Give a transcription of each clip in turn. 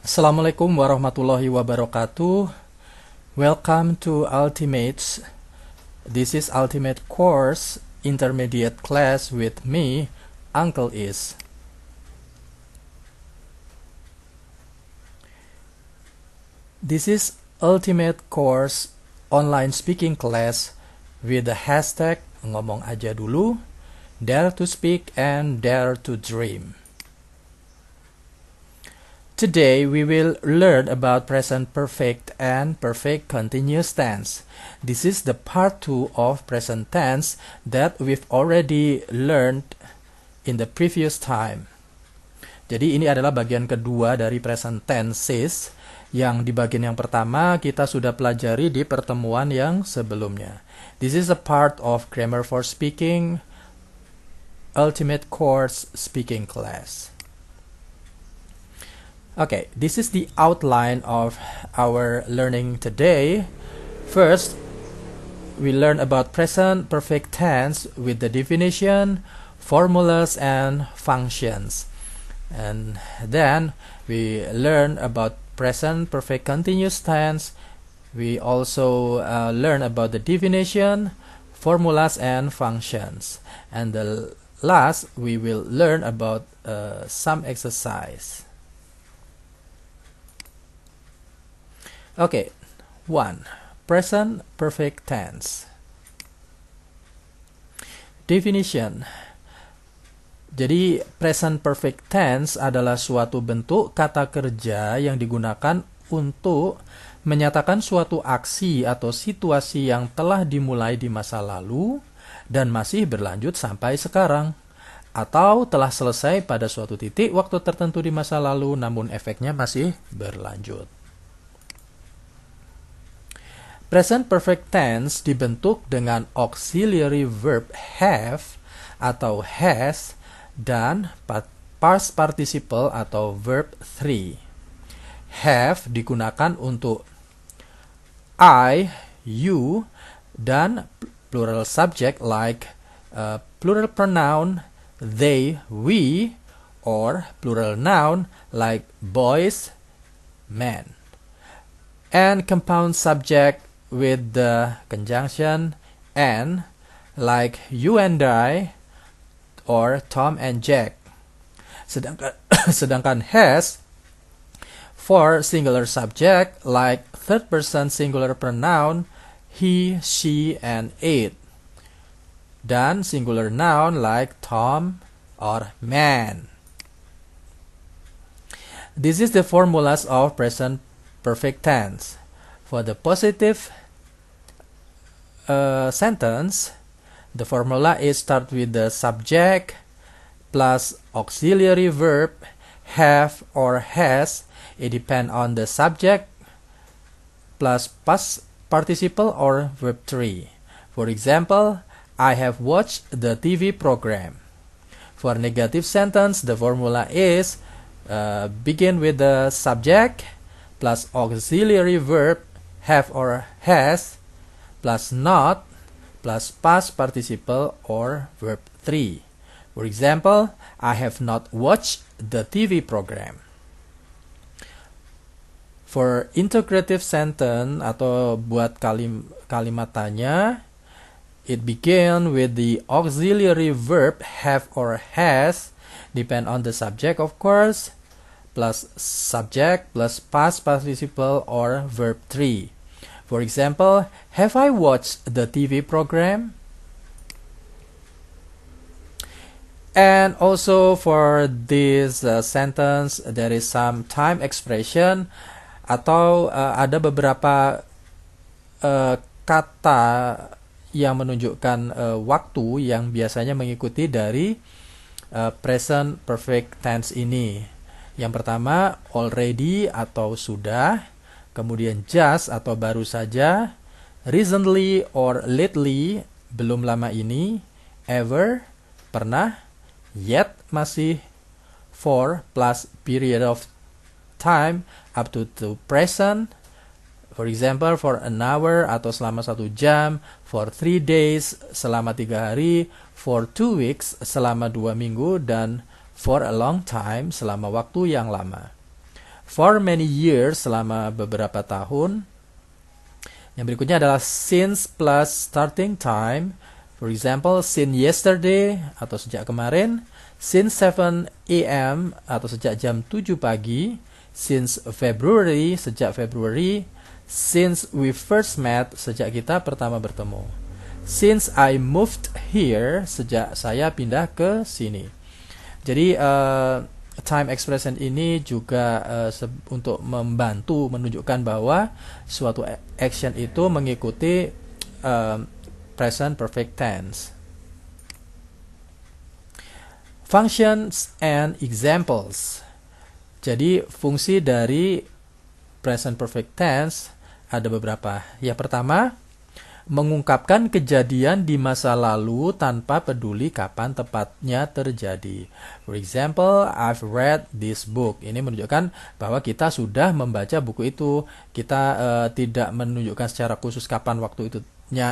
Assalamualaikum warahmatullahi wabarakatuh. Welcome to Ultimates. This is Ultimate Course Intermediate class with me, Uncle Is. This is Ultimate Course online speaking class with the hashtag ngomong aja dulu, dare to speak and dare to dream. Today we will learn about present perfect and perfect continuous tense. This is the part 2 of present tense that we've already learned in the previous time. Jadi ini adalah bagian kedua dari present tenses yang di bagian yang pertama kita sudah pelajari di pertemuan yang sebelumnya. This is a part of Grammar for Speaking Ultimate Course Speaking Class. Okay, this is the outline of our learning today. First, we learn about present perfect tense with the definition, formulas, and functions. And then we learn about present perfect continuous tense. We also learn about the definition, formulas, and functions. And the last, we will learn about some exercise. Okay, 1. Present perfect tense. Definition. Jadi, present perfect tense adalah suatu bentuk kata kerja yang digunakan untuk menyatakan suatu aksi atau situasi yang telah dimulai di masa lalu dan masih berlanjut sampai sekarang, atau telah selesai pada suatu titik waktu tertentu di masa lalu namun efeknya masih berlanjut. Present perfect tense dibentuk dengan auxiliary verb have atau has dan past participle atau verb 3. Have digunakan untuk I, you, dan plural subject like plural pronoun they, we, or plural noun like boys, men. And compound subject with the conjunction and like you and I or Tom and Jack. Sedangkan has for singular subject like third person singular pronoun he, she, and it. Dan singular noun like Tom or man. This is the formulas of present perfect tense. For the positive sentence, the formula is start with the subject plus auxiliary verb have or has. It depends on the subject plus past participle or verb 3. For example, I have watched the TV program. For negative sentence, the formula is begin with the subject plus auxiliary verb have or has plus not plus past participle or verb 3. For example, I have not watched the TV program. For integrative sentence atau buat kalimat tanya, it begin with the auxiliary verb have or has, depend on the subject of course, plus subject plus past participle or verb 3. For example, have I watched the TV program? And also for this sentence, there is some time expression atau ada beberapa kata yang menunjukkan waktu yang biasanya mengikuti dari present perfect tense ini. Yang pertama, already atau sudah, kemudian just atau baru saja, recently or lately, belum lama ini, ever, pernah, yet, masih, for plus period of time up to present. For example, for an hour atau selama 1 jam, for 3 days selama 3 hari, for 2 weeks selama 2 minggu, dan for a long time selama waktu yang lama. For many years, selama beberapa tahun. Yang berikutnya adalah since plus starting time. For example, since yesterday atau sejak kemarin. Since 7 a.m. atau sejak jam 7 pagi. Since February, sejak Februari. Since we first met, sejak kita pertama bertemu. Since I moved here, sejak saya pindah ke sini. Jadi time expression ini juga untuk membantu menunjukkan bahwa suatu action itu mengikuti present perfect tense. Functions and examples. Jadi fungsi dari present perfect tense ada beberapa. Yang pertama, mengungkapkan kejadian di masa lalu tanpa peduli kapan tepatnya terjadi. For example, I've read this book. Ini menunjukkan bahwa kita sudah membaca buku itu. Kita tidak menunjukkan secara khusus kapan waktu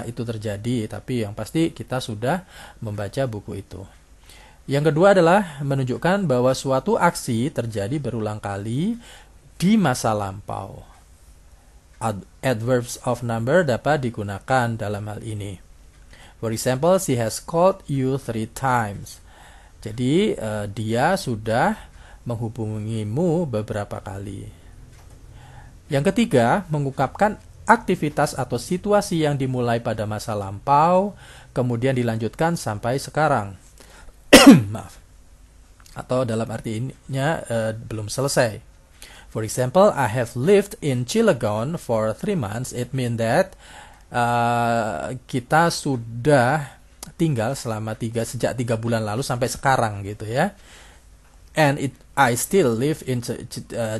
itu terjadi, tapi yang pasti kita sudah membaca buku itu. Yang kedua adalah menunjukkan bahwa suatu aksi terjadi berulang kali di masa lampau. Adverbs of number dapat digunakan dalam hal ini. For example, she has called you 3 times. Jadi, dia sudah menghubungimu beberapa kali. Yang ketiga, mengungkapkan aktivitas atau situasi yang dimulai pada masa lampau, kemudian dilanjutkan sampai sekarang. Maaf. Atau dalam artinya belum selesai. For example, I have lived in Cilegon for 3 months. It means that kita sudah tinggal selama sejak 3 bulan lalu sampai sekarang gitu ya. And I still live in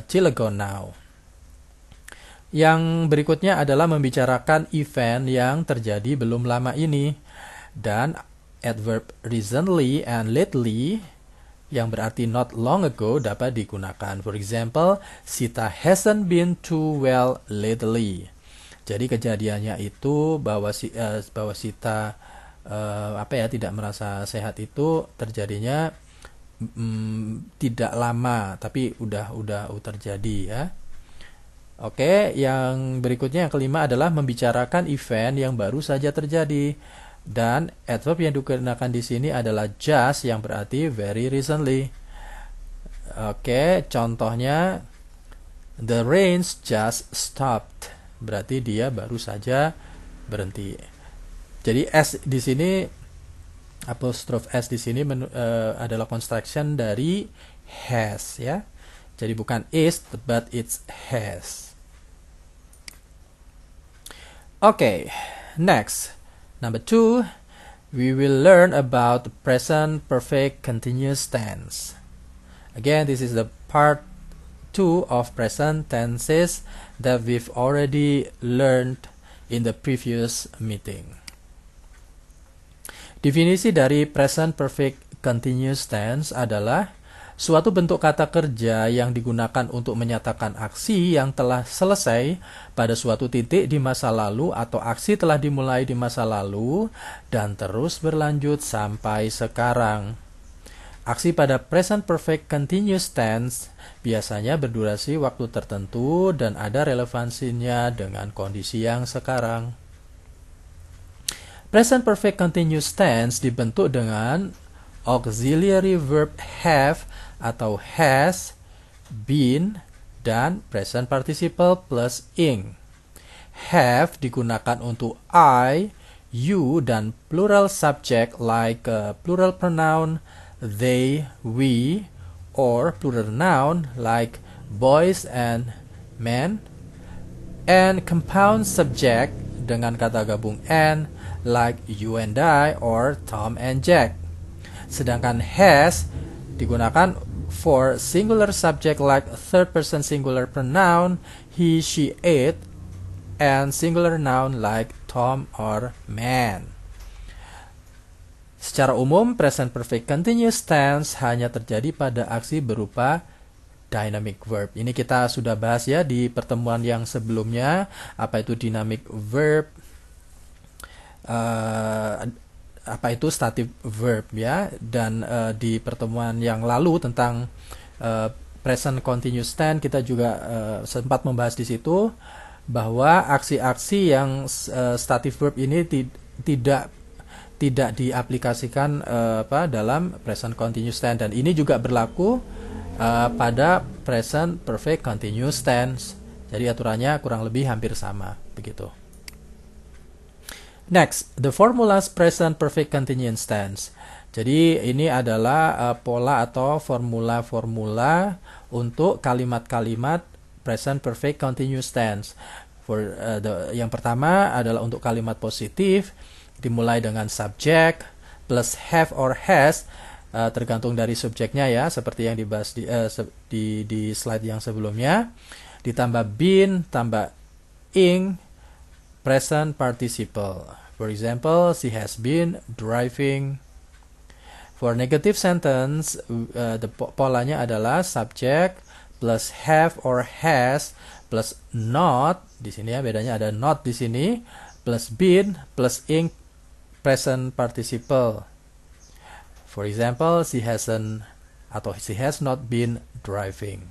Cilegon now. Yang berikutnya adalah membicarakan event yang terjadi belum lama ini. Dan adverb recently and lately yang berarti not long ago dapat digunakan. For example, Sita hasn't been too well lately. Jadi kejadiannya itu bahwa Sita tidak merasa sehat itu terjadinya tidak lama, tapi udah terjadi ya. Oke, yang berikutnya yang kelima adalah membicarakan event yang baru saja terjadi. Dan adverb yang digunakan di sini adalah just yang berarti very recently. Oke, contohnya the rain just stopped. Berarti dia baru saja berhenti. Jadi S di sini apostrof S di sini adalah construction dari has ya. Jadi bukan is but it's has. Oke, next. Number 2, we will learn about the present perfect continuous tense. Again, this is the part 2 of present tenses that we've already learned in the previous meeting. Definisi dari present perfect continuous tense adalah suatu bentuk kata kerja yang digunakan untuk menyatakan aksi yang telah selesai pada suatu titik di masa lalu atau aksi telah dimulai di masa lalu dan terus berlanjut sampai sekarang. Aksi pada present perfect continuous tense biasanya berdurasi waktu tertentu dan ada relevansinya dengan kondisi yang sekarang. Present perfect continuous tense dibentuk dengan auxiliary verb have atau has, been, dan present participle plus ing. Have digunakan untuk I, you, dan plural subject like plural pronoun they, we, or plural noun like boys and men. And compound subject dengan kata gabung and like you and I or Tom and Jack. Sedangkan has digunakan for singular subject like third person singular pronoun he, she, it, and singular noun like Tom or man. Secara umum, present perfect continuous tense hanya terjadi pada aksi berupa dynamic verb. Ini kita sudah bahas ya di pertemuan yang sebelumnya, apa itu dynamic verb, apa itu stative verb ya, dan di pertemuan yang lalu tentang present continuous tense kita juga sempat membahas di situ bahwa aksi-aksi yang stative verb ini tidak diaplikasikan dalam present continuous tense, dan ini juga berlaku pada present perfect continuous tense. Jadi aturannya kurang lebih hampir sama begitu. Next, the formulas present perfect continuous tense. Jadi ini adalah pola atau formula-formula untuk kalimat-kalimat present perfect continuous tense. Yang pertama adalah untuk kalimat positif, dimulai dengan subject plus have or has, tergantung dari subjeknya ya, seperti yang dibahas di slide yang sebelumnya. Ditambah been, tambah ing, present participle. For example, she has been driving. For negative sentence, polanya adalah subject plus have or has plus not. Di sini ya, bedanya ada not di sini, plus been plus ing, present participle. For example, she hasn't atau she has not been driving.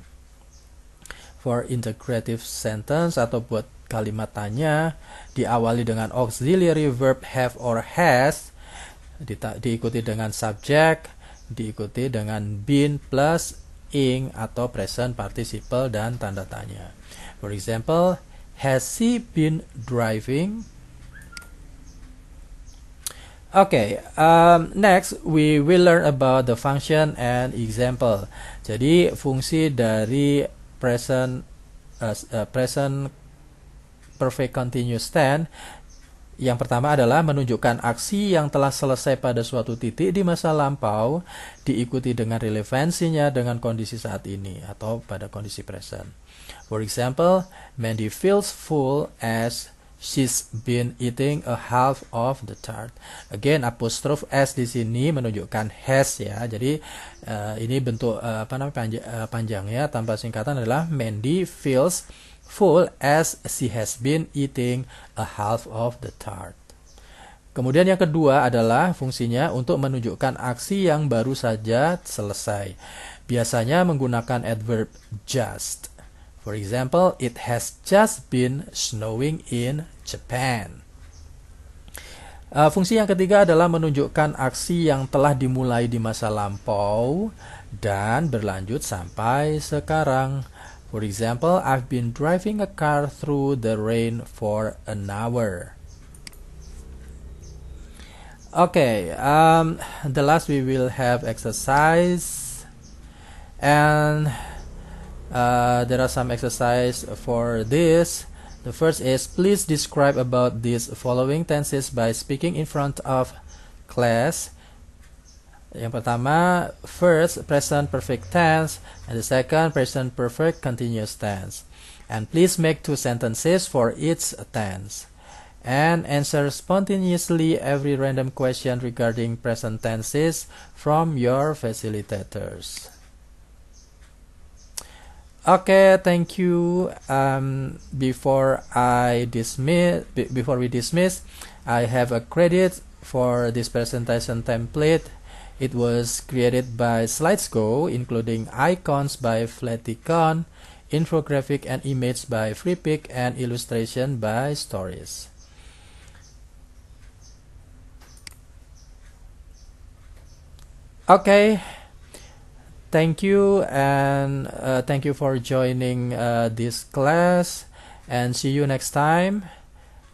For integrative sentence atau buat kalimat tanya, diawali dengan auxiliary verb have or has, diikuti dengan subject, diikuti dengan been plus ing atau present participle dan tanda tanya. For example, has she been driving? Okay, next we will learn about the function and example. Jadi fungsi dari present perfect continuous tense. Yang pertama adalah menunjukkan aksi yang telah selesai pada suatu titik di masa lampau, diikuti dengan relevansinya dengan kondisi saat ini atau pada kondisi present. For example, Mandy feels full as she's been eating a half of the tart. Again, apostrophe s di sini menunjukkan has ya. Jadi ini bentuk panjangnya tanpa singkatan adalah Mandy feels full as she has been eating a half of the tart. Kemudian yang kedua adalah fungsinya untuk menunjukkan aksi yang baru saja selesai. Biasanya menggunakan adverb just. For example, it has just been snowing in Japan. Fungsi yang ketiga adalah menunjukkan aksi yang telah dimulai di masa lampau dan berlanjut sampai sekarang. For example, I've been driving a car through the rain for an hour. Okay, the last we will have exercise, and there are some exercise for this. The first is, please describe about these following tenses by speaking in front of class. Yang pertama, first present perfect tense, and the second present perfect continuous tense. And please make 2 sentences for each tense. And answer spontaneously every random question regarding present tenses from your facilitators. Okay, thank you. Before we dismiss, I have a credit for this presentation template. It was created by SlidesGo, including icons by Flaticon, infographic and image by Freepik, and illustration by Stories. Okay, thank you, and thank you for joining this class, and see you next time.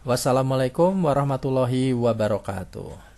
Wassalamualaikum warahmatullahi wabarakatuh.